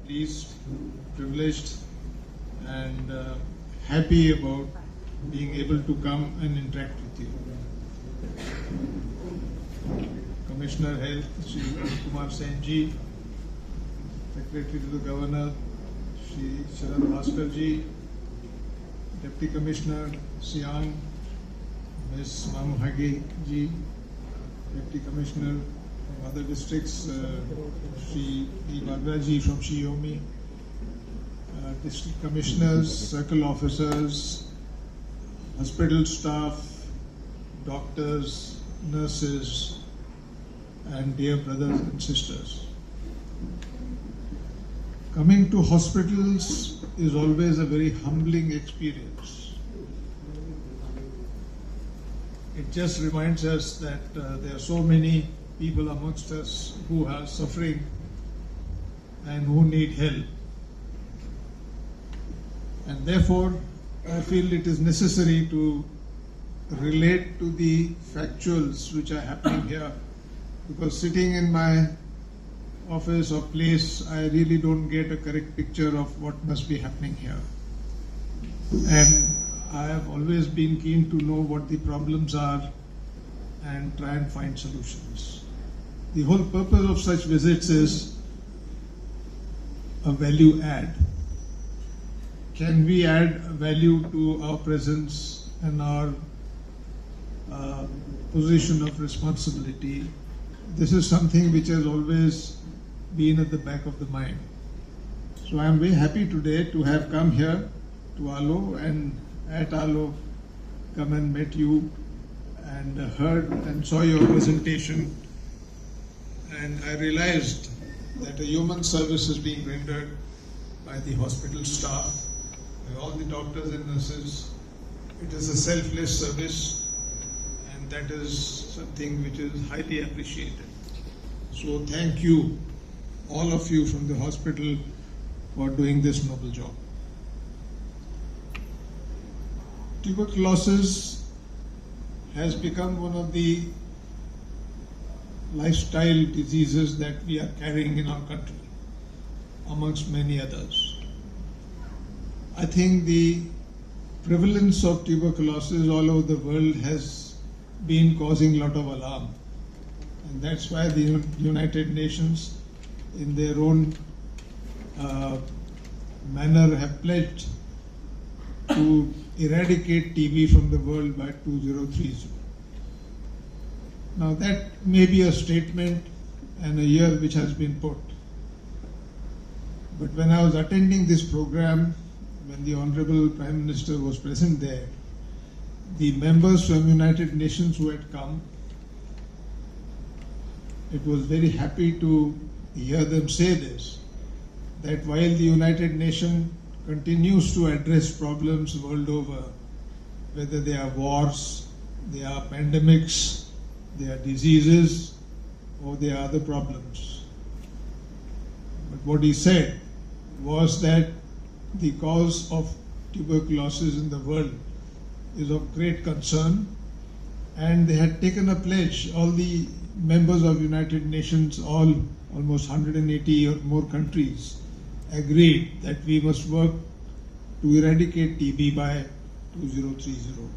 pleased, privileged, and happy about being able to come and interact with you. Commissioner Health, Shri Kumar Sen ji, Secretary to the Governor, Shri Sharad Bhaskar ji, Deputy Commissioner Siang, Ms. Mamuhage ji, Deputy Commissioner from other districts, Shri D. Barbara ji from Shiomi, District Commissioners, Circle Officers, hospital staff, doctors, nurses, and dear brothers and sisters. Coming to hospitals is always a very humbling experience. It just reminds us that there are so many people amongst us who are suffering and who need help. And therefore, I feel it is necessary to relate to the factuals which are happening here, because sitting in my office or place, I really don't get a correct picture of what must be happening here. And I have always been keen to know what the problems are and try and find solutions. The whole purpose of such visits is a value add. Can we add value to our presence and our position of responsibility? This is something which has always been at the back of the mind. So I am very happy today to have come here to Aalo, and at Aalo come and met you and heard and saw your presentation, and I realized that a human service is being rendered by the hospital staff, by all the doctors and nurses. It is a selfless service, and that is something which is highly appreciated. So thank you, all of you from the hospital, for doing this noble job. Tuberculosis has become one of the lifestyle diseases that we are carrying in our country, amongst many others. I think the prevalence of tuberculosis all over the world has been causing a lot of alarm. And that's why the United Nations, in their own manner, have pledged to eradicate TB from the world by 2030. Now that may be a statement and a year which has been put. But when I was attending this program, when the Honorable Prime Minister was present there, the members from United Nations who had come, it was very happy to hear them say this, that while the United Nations continues to address problems world over, whether they are wars, they are pandemics, they are diseases, or they are other problems. But what he said was that the cause of tuberculosis in the world is of great concern, and they had taken a pledge, all the members of United Nations, almost 180 or more countries, agreed that we must work to eradicate TB by 2030.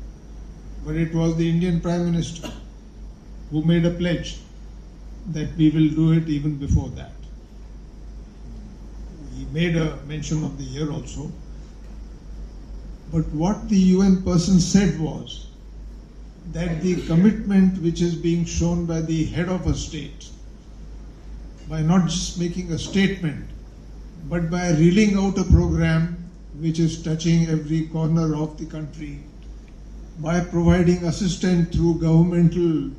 But it was the Indian Prime Minister who made a pledge that we will do it even before that. He made a mention of the year also. But what the UN person said was that the commitment which is being shown by the head of a state, by not just making a statement, but by reeling out a program which is touching every corner of the country, by providing assistance through governmental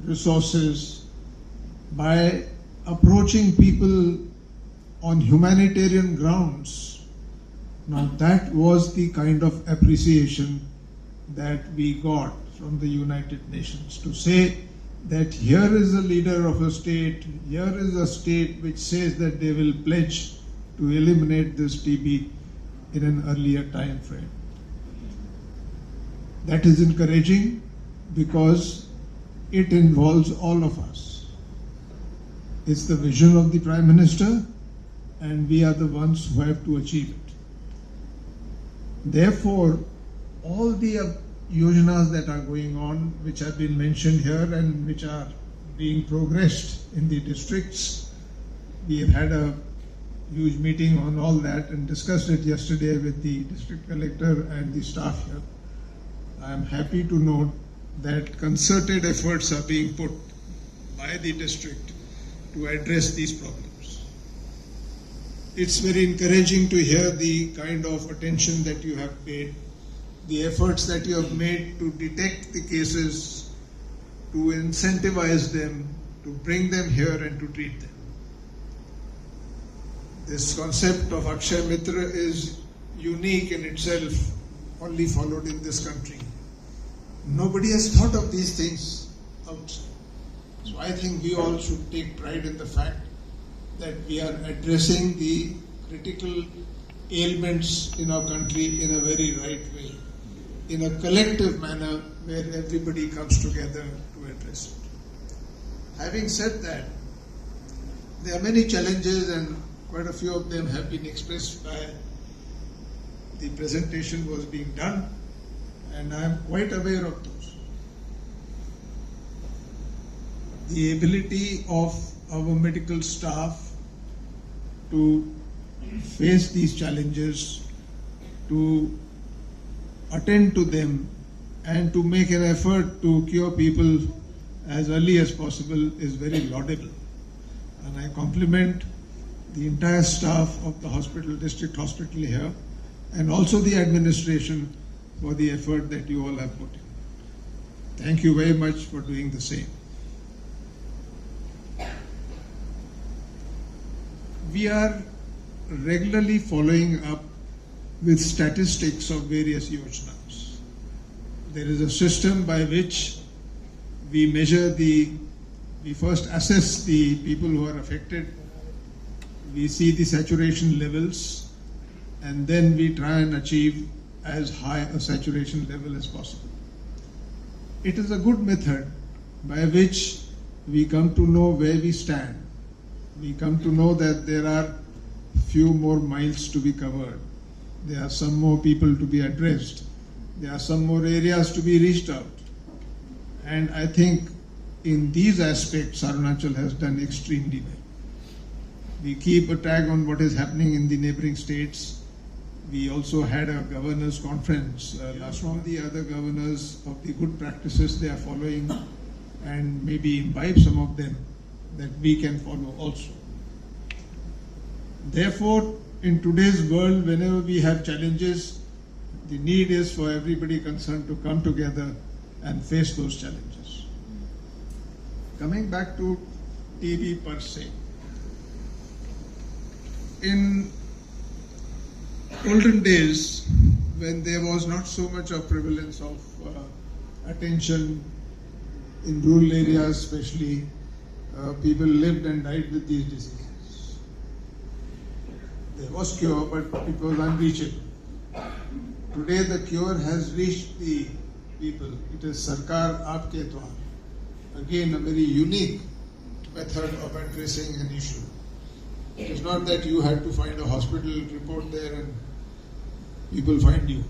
resources, by approaching people on humanitarian grounds. Now that was the kind of appreciation that we got from the United Nations, to say that here is a leader of a state, here is a state which says that they will pledge to eliminate this TB in an earlier time frame. That is encouraging because it involves all of us. It's the vision of the Prime Minister, and we are the ones who have to achieve it. Therefore, all the yojanas that are going on, which have been mentioned here and which are being progressed in the districts, we have had a huge meeting on all that and discussed it yesterday with the district collector and the staff here. I am happy to note that concerted efforts are being put by the district to address these problems. It's very encouraging to hear the kind of attention that you have paid, the efforts that you have made to detect the cases, to incentivize them, to bring them here and to treat them. This concept of Akshay Mitra is unique in itself, only followed in this country. Nobody has thought of these things outside. So I think we all should take pride in the fact that we are addressing the critical ailments in our country in a very right way, in a collective manner where everybody comes together to address it. Having said that, there are many challenges and quite a few of them have been expressed by the presentation was being done, and I am quite aware of those. The ability of our medical staff to face these challenges, to attend to them, and to make an effort to cure people as early as possible is very laudable. And I compliment the entire staff of the hospital, district hospital here, and also the administration for the effort that you all have put in. Thank you very much for doing the same. We are regularly following up with statistics of various yojanas. There is a system by which we measure we first assess the people who are affected, we see the saturation levels, and then we try and achieve as high a saturation level as possible. It is a good method by which we come to know where we stand. We come to know that there are few more miles to be covered. There are some more people to be addressed. There are some more areas to be reached out. And I think in these aspects, Arunachal has done extremely well. We keep a tag on what is happening in the neighboring states. We also had a governors' conference last month. The other governors of the good practices they are following, and maybe imbibe some of them that we can follow also. Therefore, in today's world, whenever we have challenges, the need is for everybody concerned to come together and face those challenges. Coming back to TB per se. In olden days, when there was not so much of prevalence of attention in rural areas especially, people lived and died with these diseases. There was cure, but it was unreachable. Today the cure has reached the people. It is Sarkar Aapke Dwar. Again, a very unique method of addressing an issue. It is not that you had to find a hospital, report there, and people find you.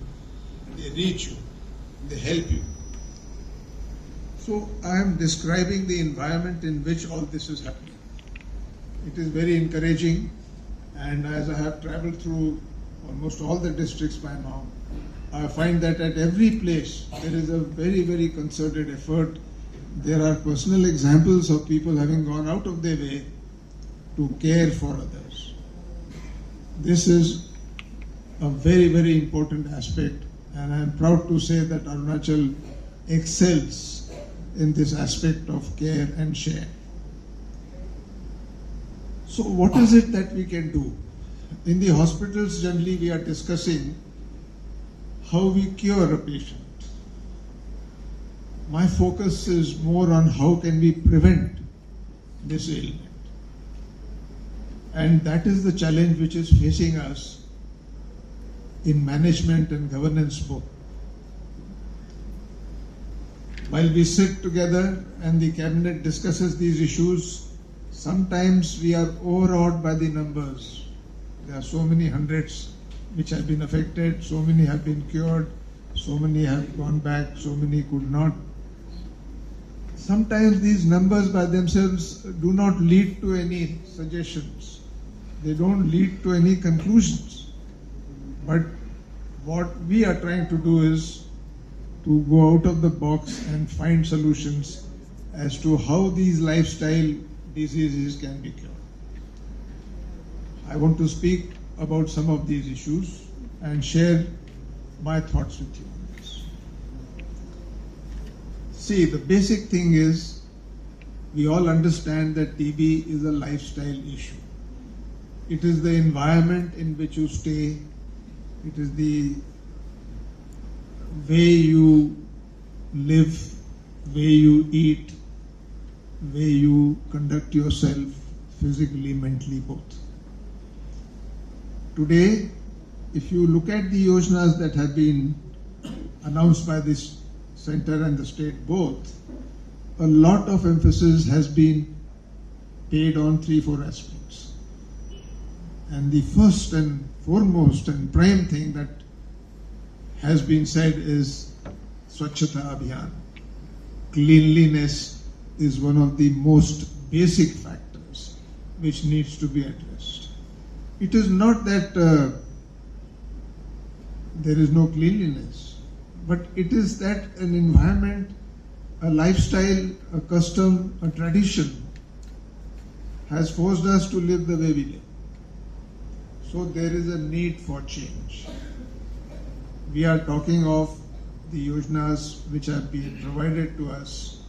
They reach you. They help you. So I am describing the environment in which all this is happening. It is very encouraging, and as I have traveled through almost all the districts by now, I find that at every place there is a very, very concerted effort. There are personal examples of people having gone out of their way to care for others. This is a very, very important aspect, and I am proud to say that Arunachal excels in this aspect of care and share. So what is it that we can do? In the hospitals, generally we are discussing how we cure a patient. My focus is more on how can we prevent this ailment. And that is the challenge which is facing us in management and governance both. While we sit together and the cabinet discusses these issues, sometimes we are overawed by the numbers There are so many hundreds which have been affected, so many have been cured, so many have gone back, so many could not. Sometimes these numbers by themselves do not lead to any suggestions. They don't lead to any conclusions. But what we are trying to do is to go out of the box and find solutions as to how these lifestyle diseases can be cured. I want to speak about some of these issues and share my thoughts with you on this. See, the basic thing is we all understand that TB is a lifestyle issue. It is the environment in which you stay, it is the way you live, way you eat, way you conduct yourself physically, mentally, both. Today, if you look at the yojanas that have been announced by this center and the state both, a lot of emphasis has been paid on 3-4 aspects. And the first and foremost and prime thing that has been said is Swachhata Abhiyan. Cleanliness is one of the most basic factors which needs to be addressed. It is not that there is no cleanliness, but it is that an environment, a lifestyle, a custom, a tradition has forced us to live the way we live. So there is a need for change. We are talking of the yojanas which have been provided to us.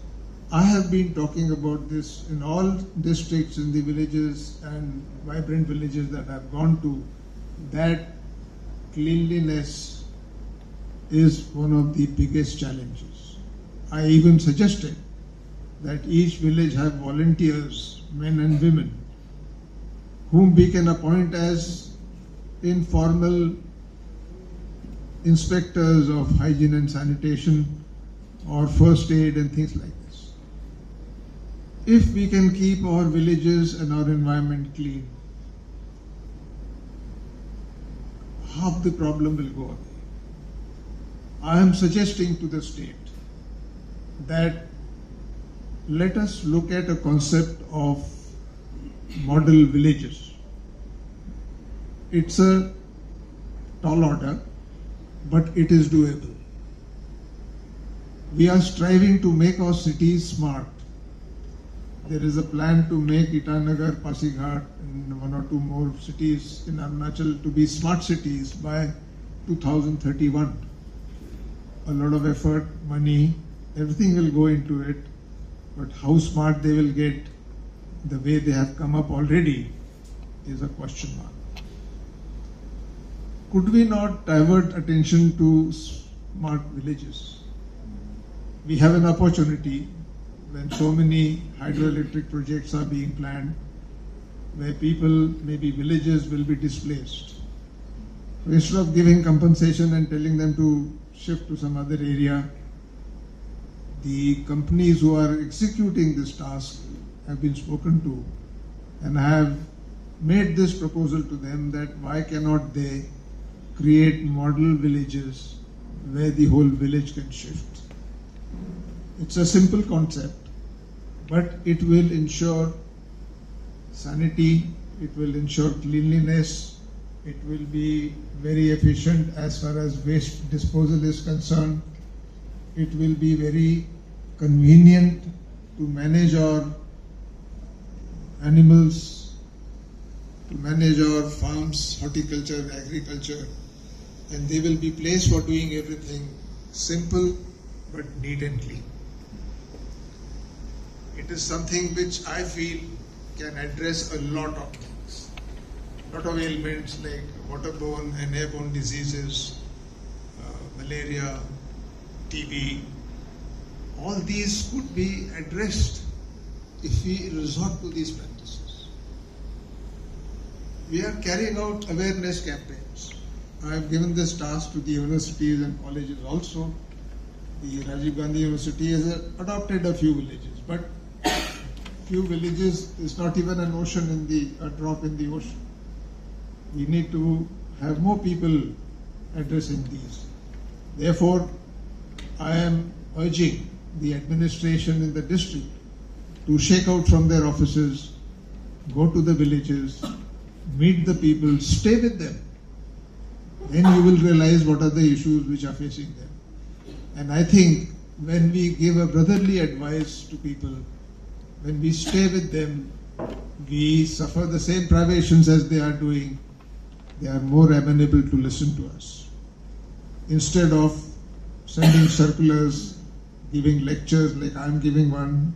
I have been talking about this in all districts, in the villages and vibrant villages that I have gone to, that cleanliness is one of the biggest challenges. I even suggested that each village have volunteers, men and women, whom we can appoint as informal inspectors of hygiene and sanitation or first aid and things like this. If we can keep our villages and our environment clean, half the problem will go away. I am suggesting to the state that let us look at a concept of model villages. It's a tall order, but it is doable. We are striving to make our cities smart. There is a plan to make Itanagar, Pasighat, and 1 or 2 more cities in Arunachal to be smart cities by 2031. A lot of effort, money, everything will go into it, but how smart they will get the way they have come up already is a question mark. Could we not divert attention to smart villages? We have an opportunity when so many hydroelectric projects are being planned, where people, maybe villages, will be displaced. So instead of giving compensation and telling them to shift to some other area, the companies who are executing this task have been spoken to, and I have made this proposal to them that why cannot they create model villages where the whole village can shift. It's a simple concept, but it will ensure sanity, it will ensure cleanliness, it will be very efficient as far as waste disposal is concerned, it will be very convenient to manage our animals, to manage our farms, horticulture, agriculture, and they will be placed for doing everything simple but neat and clean. It is something which I feel can address a lot of things. A lot of ailments like waterborne and airborne diseases, malaria, TB, all these could be addressed if we resort to these practices. We are carrying out awareness campaigns. I have given this task to the universities and colleges also. The Rajiv Gandhi University has adopted a few villages, but few villages is not even an ocean a drop in the ocean. We need to have more people addressing these. Therefore, I am urging the administration in the district to shake out from their offices, go to the villages, meet the people, stay with them. Then you will realize what are the issues which are facing them. And I think when we give a brotherly advice to people, when we stay with them, we suffer the same privations as they are doing. They are more amenable to listen to us. Instead of sending circulars, giving lectures like I am giving one,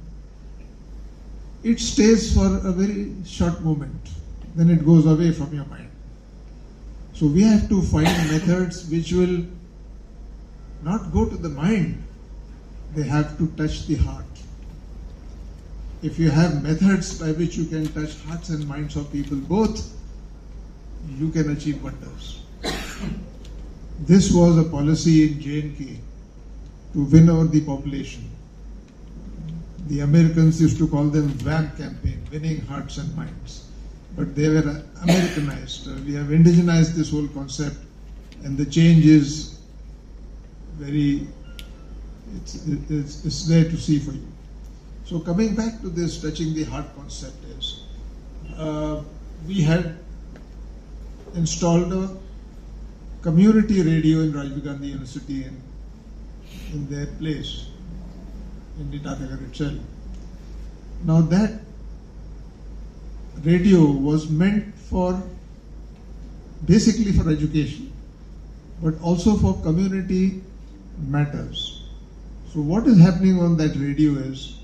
it stays for a very short moment. Then it goes away from your mind. So we have to find methods which will not go to the mind. They have to touch the heart. If you have methods by which you can touch hearts and minds of people both, you can achieve wonders. This was a policy in J&K to win over the population. The Americans used to call them VAMP campaign, winning hearts and minds. But they were Americanized. We have indigenized this whole concept, and the change is very, it's there to see for you. So coming back to this touching the heart concept is, we had installed a community radio in Rajiv Gandhi University in their place, in Titagarh itself. Now that radio was meant for, basically for education, but also for community matters. So what is happening on that radio is,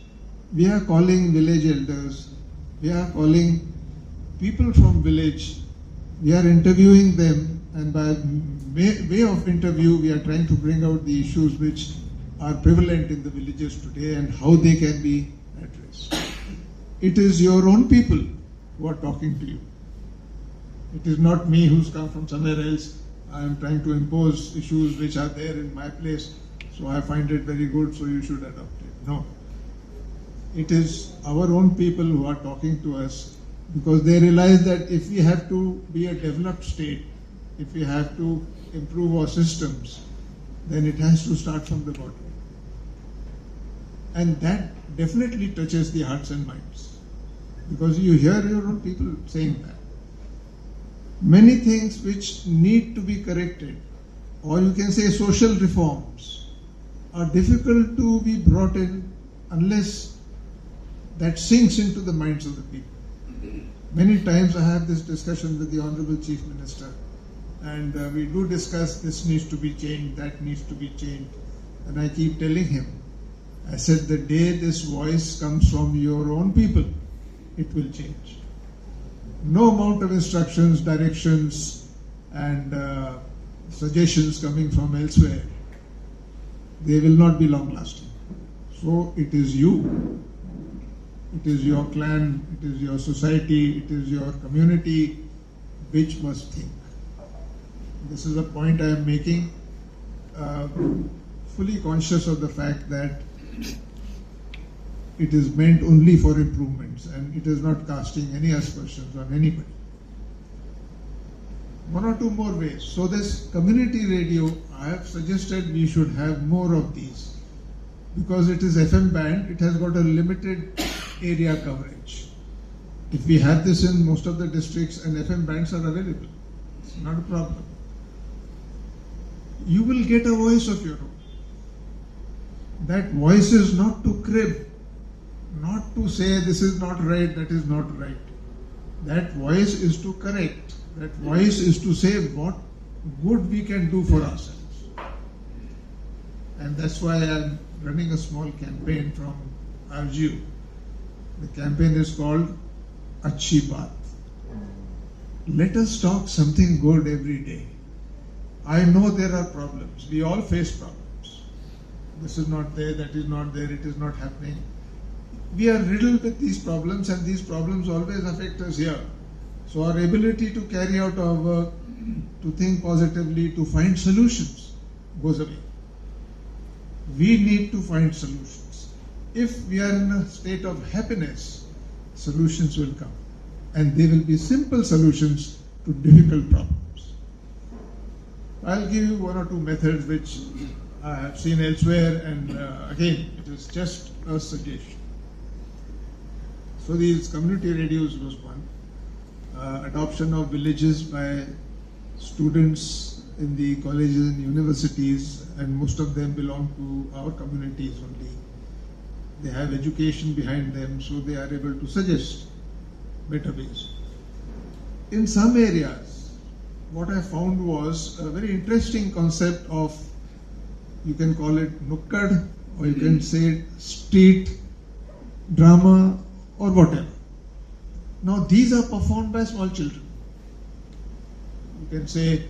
we are calling village elders, we are calling people from village, we are interviewing them, and by way of interview we are trying to bring out the issues which are prevalent in the villages today and how they can be addressed. It is your own people who are talking to you. It is not me who's come from somewhere else. I am trying to impose issues which are there in my place, so I find it very good, so you should adopt it. No. It is our own people who are talking to us, because they realize that if we have to be a developed state, if we have to improve our systems, then it has to start from the bottom. And that definitely touches the hearts and minds, because you hear your own people saying that. Many things which need to be corrected, or you can say social reforms, are difficult to be brought in unless that sinks into the minds of the people. Many times I have this discussion with the Honorable Chief Minister, and we do discuss this needs to be changed, that needs to be changed, and I keep telling him, I said, the day this voice comes from your own people, it will change. No amount of instructions, directions, and suggestions coming from elsewhere, they will not be long lasting. So it is you, it is your clan, it is your society, it is your community which must think. This is a point I am making, fully conscious of the fact that it is meant only for improvements and it is not casting any aspersions on anybody. One or two more ways. So this community radio, I have suggested we should have more of these, because it is FM band, it has got a limited area coverage. If we have this in most of the districts and FM bands are available, it's not a problem. You will get a voice of your own. That voice is not to crib, not to say this is not right, that is not right. That voice is to correct. That voice is to say what good we can do for ourselves. And that's why I am running a small campaign from RGU. The campaign is called Achhi Baat. Let us talk something good every day. I know there are problems. We all face problems. This is not there, that is not there, it is not happening. We are riddled with these problems, and these problems always affect us here. So our ability to carry out our work, to think positively, to find solutions goes away. We need to find solutions. If we are in a state of happiness, solutions will come. And they will be simple solutions to difficult problems. I'll give you one or two methods which I have seen elsewhere, and again, it is just a suggestion. So these community radios was one. Adoption of villages by students in the colleges and universities, and most of them belong to our communities only. They have education behind them, so they are able to suggest better ways. In some areas, what I found was a very interesting concept of, you can call it nukkad, or you can say street drama, or whatever. Now these are performed by small children. You can say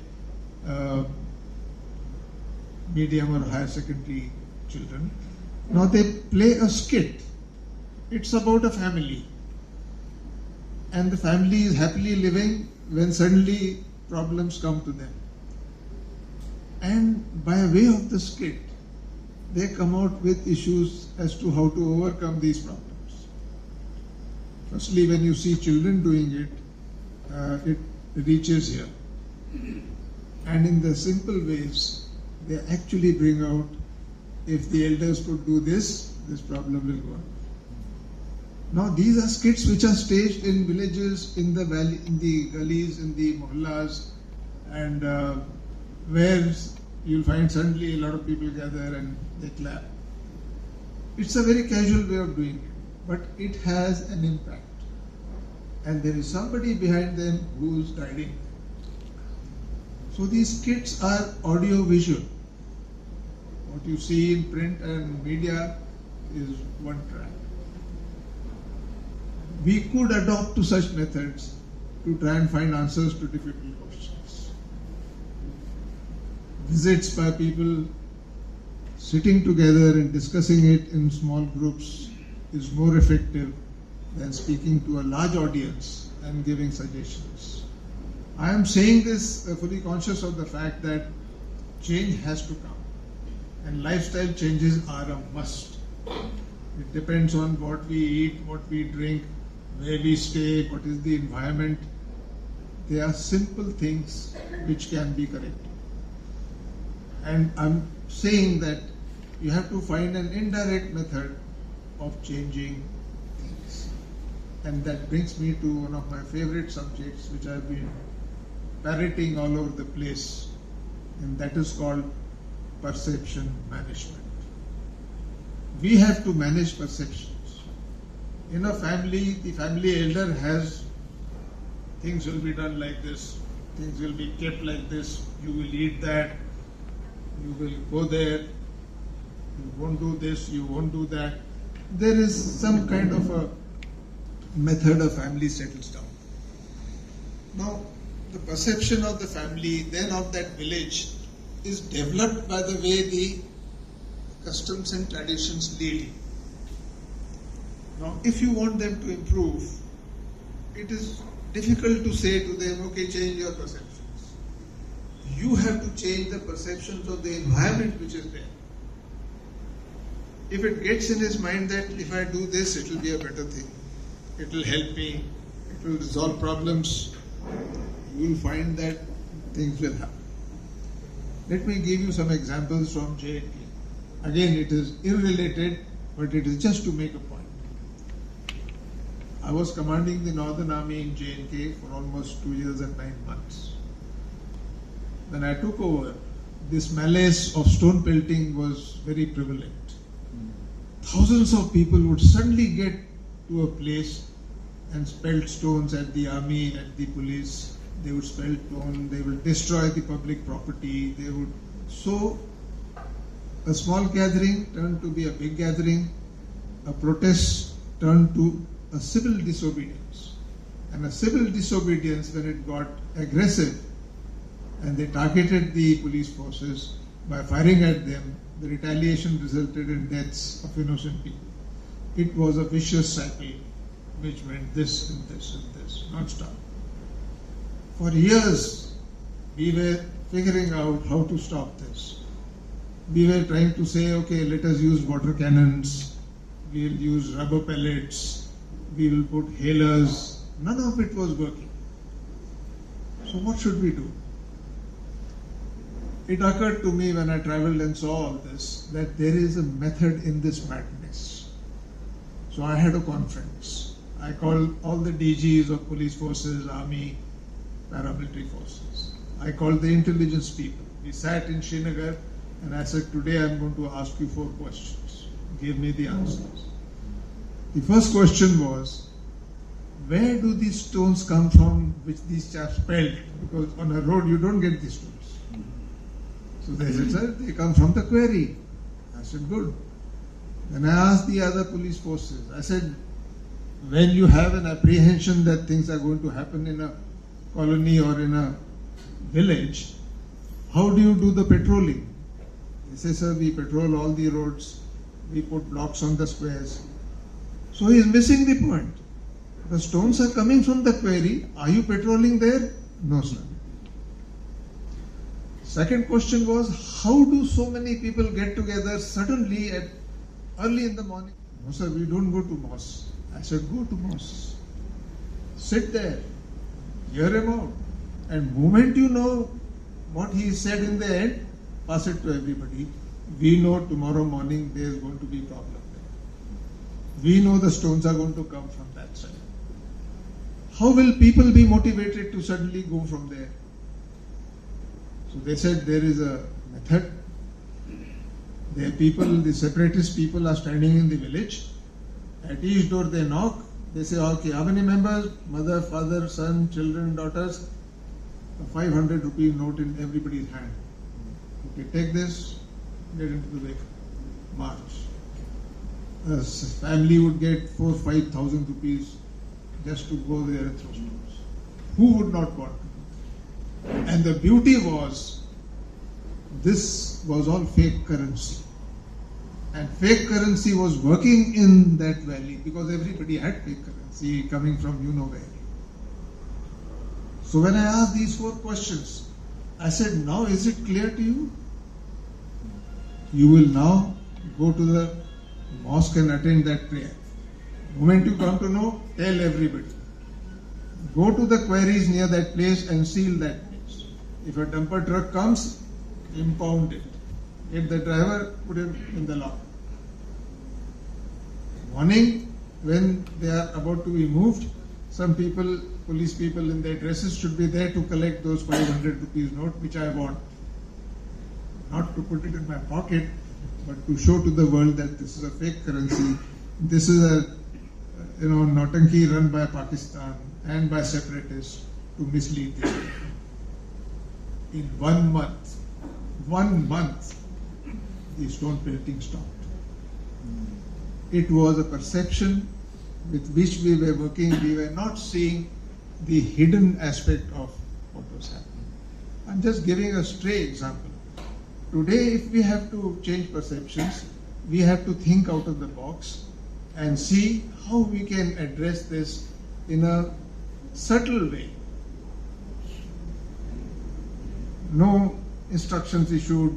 medium or higher secondary children. Now they play a skit. It's about a family. And the family is happily living when suddenly problems come to them. And by way of the skit, they come out with issues as to how to overcome these problems. Firstly, when you see children doing it, it reaches here. And in the simple ways, they actually bring out, if the elders could do this, this problem will go on. Now these are skits which are staged in villages, in the valley, in the gullies, in the mohallas, and where you'll find suddenly a lot of people gather and they clap. It's a very casual way of doing it, but it has an impact. And there is somebody behind them who's guiding them. So these skits are audio-visual. What you see in print and media is one track. We could adopt to such methods to try and find answers to difficult questions. Visits by people sitting together and discussing it in small groups is more effective than speaking to a large audience and giving suggestions. I am saying this fully conscious of the fact that change has to come, and lifestyle changes are a must. It depends on what we eat, what we drink, where we stay, what is the environment. They are simple things which can be corrected. And I'm saying that you have to find an indirect method of changing things. And that brings me to one of my favorite subjects, which I've been parroting all over the place, and that is called perception management. We have to manage perceptions. In a family, the family elder has, things will be done like this, things will be kept like this, you will eat that, you will go there, you won't do this, you won't do that. There is some kind of a method a family settles down. Now, the perception of the family, then of that village, is developed by the way the customs and traditions lead. Now, if you want them to improve, it is difficult to say to them, okay, change your perceptions. You have to change the perceptions of the environment which is there. If it gets in his mind that if I do this, it will be a better thing, it will help me, it will resolve problems, you will find that things will happen. Let me give you some examples from J&K. Again, it is irrelated, but it is just to make a point. I was commanding the Northern Army in J&K for almost 2 years and 9 months. When I took over, this malaise of stone pelting was very prevalent. Thousands of people would suddenly get to a place and pelt stones at the army, at the police. They would spell stone, they would destroy the public property, they would. So a small gathering turned to be a big gathering, a protest turned to a civil disobedience. And a civil disobedience, when it got aggressive and they targeted the police forces by firing at them, the retaliation resulted in deaths of innocent people. It was a vicious cycle which meant this and this and this, non-stop. For years, we were figuring out how to stop this. We were trying to say, okay, let us use water cannons, we will use rubber pellets, we will put hailers. None of it was working. So what should we do? It occurred to me when I traveled and saw all this that there is a method in this madness. So I had a conference. I called all the DGs of police forces, army, paramilitary forces. I called the intelligence people. We sat in Srinagar and I said, today I'm going to ask you 4 questions. Give me the answers. The first question was, where do these stones come from which these chaps pelted? Because on a road you don't get these stones. So they said, sir, they come from the quarry. I said, good. Then I asked the other police forces. I said, when you have an apprehension that things are going to happen in a colony or in a village, how do you do the patrolling? They say, sir, we patrol all the roads. We put blocks on the squares. So he is missing the point. The stones are coming from the quarry. Are you patrolling there? No, sir. Second question was, how do so many people get together suddenly at early in the morning? No, sir, we don't go to mosque. I said, go to mosque. Sit there. Hear him out. And moment you know what he said in the end, pass it to everybody. We know tomorrow morning there is going to be problem there. We know the stones are going to come from that side. How will people be motivated to suddenly go from there? So they said there is a method. There are people, the separatist people are standing in the village. At each door they knock. They say, okay, how many members? Mother, father, son, children, daughters. A 500 rupee note in everybody's hand. Okay, take this, get into the vehicle. March. A family would get 4,000-5,000 rupees just to go there and throw stones. Who would not want to? And the beauty was, this was all fake currency. And fake currency was working in that valley because everybody had fake currency coming from you know where. So when I asked these 4 questions, I said, now is it clear to you? You will now go to the mosque and attend that prayer. The moment you come to know, tell everybody. Go to the quarries near that place and seal that place. If a dumper truck comes, impound it. Get the driver, put him in the lock. Morning, when they are about to be moved, some people, police people in their dresses should be there to collect those 500 rupees note, which I want. Not to put it in my pocket, but to show to the world that this is a fake currency. This is a Nautanki run by Pakistan and by separatists to mislead this people. In 1 month, the stone pelting stopped. It was a perception with which we were working. We were not seeing the hidden aspect of what was happening. I'm just giving a stray example. Today, if we have to change perceptions, we have to think out of the box and see how we can address this in a subtle way. No instructions issued,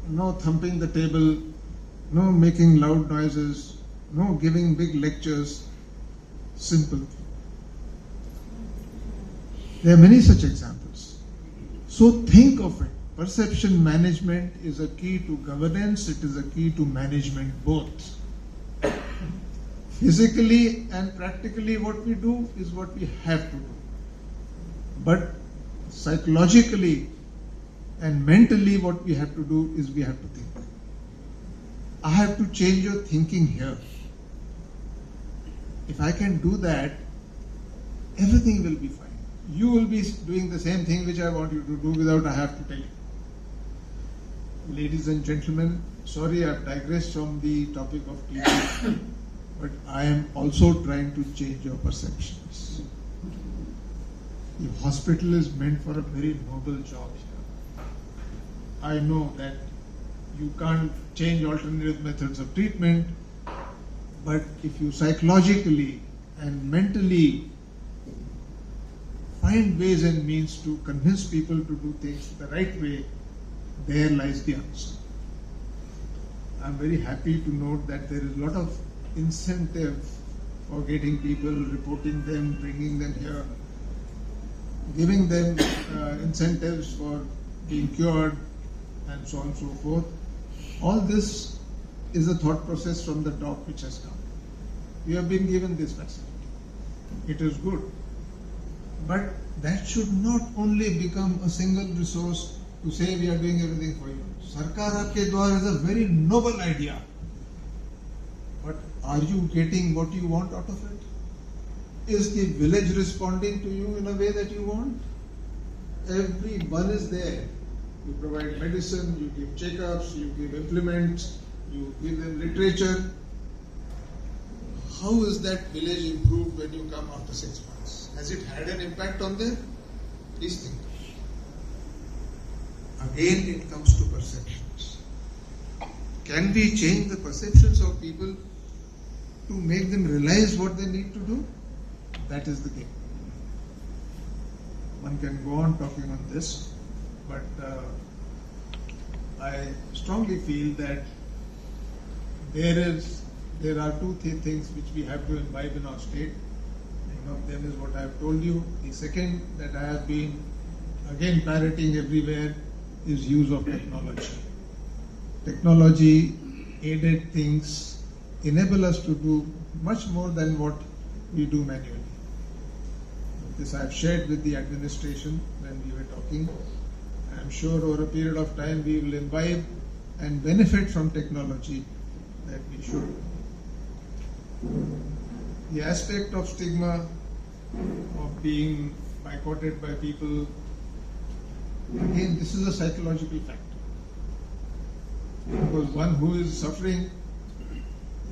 no thumping the table, no making loud noises, no giving big lectures, simple. There are many such examples. So think of it. Perception management is a key to governance, it is a key to management both. Physically and practically what we do is what we have to do. But psychologically and mentally what we have to do is we have to think. I have to change your thinking here. If I can do that, everything will be fine. You will be doing the same thing which I want you to do without I have to tell you. Ladies and gentlemen, sorry I've digressed from the topic of teaching, but I am also trying to change your perceptions. The hospital is meant for a very noble job here. I know that you can't change alternative methods of treatment, but if you psychologically and mentally find ways and means to convince people to do things the right way, there lies the answer. I'm very happy to note that there is a lot of incentive for getting people, reporting them, bringing them here. giving them incentives for being cured, and so on and so forth. All this is a thought process from the top which has come. We have been given this facility. It is good. But that should not only become a single resource to say we are doing everything for you. Sarkar Aapke Dwar is a very noble idea. But are you getting what you want out of it? Is the village responding to you in a way that you want? Everyone is there. You provide medicine, you give checkups, you give implements, you give them literature. How is that village improved when you come after 6 months? Has it had an impact on them? Please think. Again, it comes to perceptions. Can we change the perceptions of people to make them realize what they need to do? That is the game. One can go on talking on this, but I strongly feel that there are two things which we have to imbibe in our state. One of them is what I have told you. The second that I have been again parroting everywhere is use of technology. Technology aided things enable us to do much more than what we do manually. This I have shared with the administration when we were talking. I am sure over a period of time we will imbibe and benefit from technology that we should. The aspect of stigma, of being boycotted by people, again, this is a psychological factor. Because one who is suffering,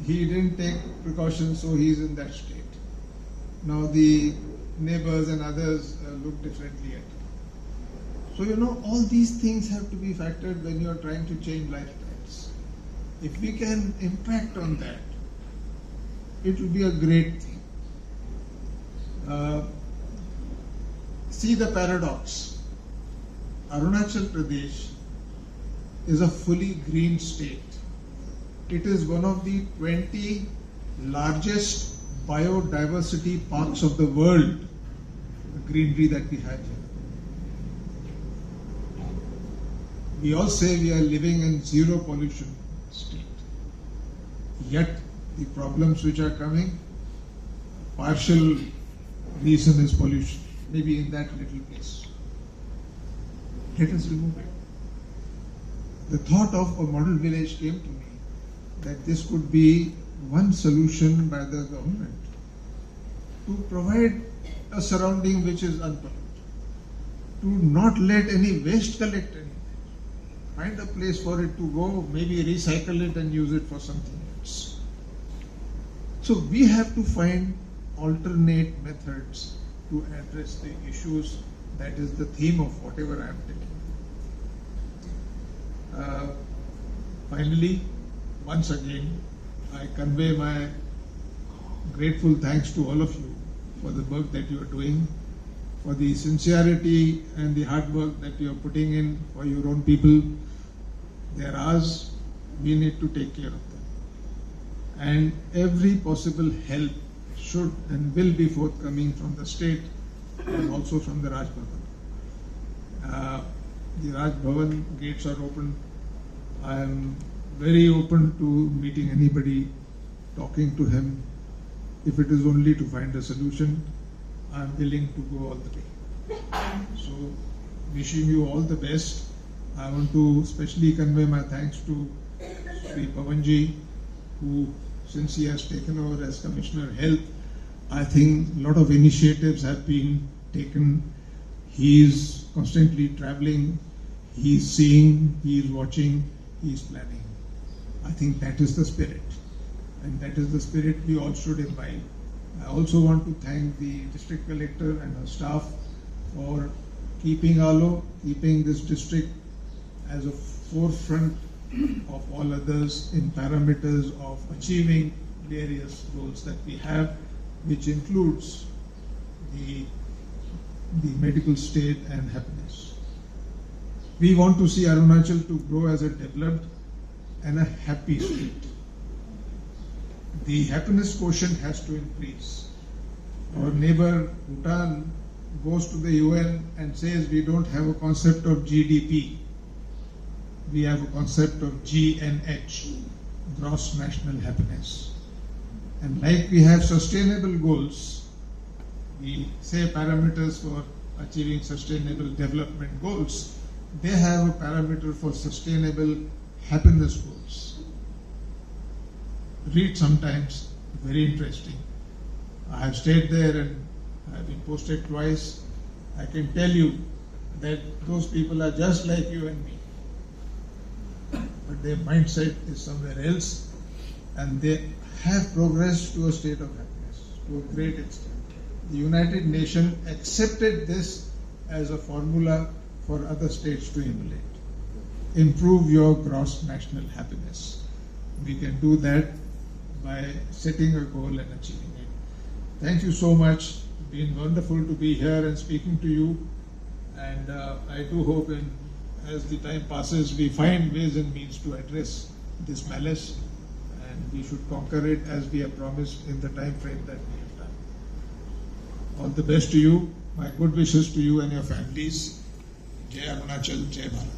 he didn't take precautions, so he is in that state. Now the neighbors and others look differently at it. So, all these things have to be factored when you are trying to change lifestyles. If we can impact on that, it will be a great thing. See the paradox. Arunachal Pradesh is a fully green state. It is one of the 20 largest biodiversity parks of the world, the greenery that we have here. We all say we are living in zero pollution state. Yet the problems which are coming, partial reason is pollution, maybe in that little place. Let us remove it. The thought of a model village came to me that this could be one solution by the government to provide a surrounding which is unpolluted, to not let any waste collect anywhere, find a place for it to go, maybe recycle it and use it for something else. So we have to find alternate methods to address the issues. That is the theme of whatever I am taking. Finally, once again, I convey my grateful thanks to all of you for the work that you are doing, for the sincerity and the hard work that you are putting in for your own people. They are ours. We need to take care of them. And every possible help should and will be forthcoming from the state and also from the Raj Bhavan. The Raj Bhavan gates are open. I am very open to meeting anybody, talking to him. If it is only to find a solution, I am willing to go all the way. So, wishing you all the best. I want to especially convey my thanks to Sri Pavanji, who, since he has taken over as Commissioner Health, I think a lot of initiatives have been taken. He is constantly traveling, he is seeing, he is watching, he is planning. I think that is the spirit, and that is the spirit we all should imbibe. I also want to thank the District Collector and her staff for keeping Aalo, keeping this district as a forefront of all others in parameters of achieving various goals that we have, which includes the medical state and happiness. We want to see Arunachal to grow as a developed and a happy state. The happiness quotient has to increase. Our neighbor Bhutan goes to the UN and says we don't have a concept of GDP. We have a concept of GNH, gross national happiness. And like we have sustainable goals, we say parameters for achieving sustainable development goals, they have a parameter for sustainable happiness goals. Read sometimes, very interesting. I have stayed there and I have been posted twice. I can tell you that those people are just like you and me. But their mindset is somewhere else and they have progressed to a state of happiness to a great extent. The United Nations accepted this as a formula for other states to emulate. Improve your gross national happiness. We can do that by setting a goal and achieving it. Thank you so much. It's been wonderful to be here and speaking to you. And I do hope as the time passes, we find ways and means to address this malice. And we should conquer it as we have promised in the time frame that we have done. All the best to you. My good wishes to you and your families. Jai Arunachal, Jai Bharat.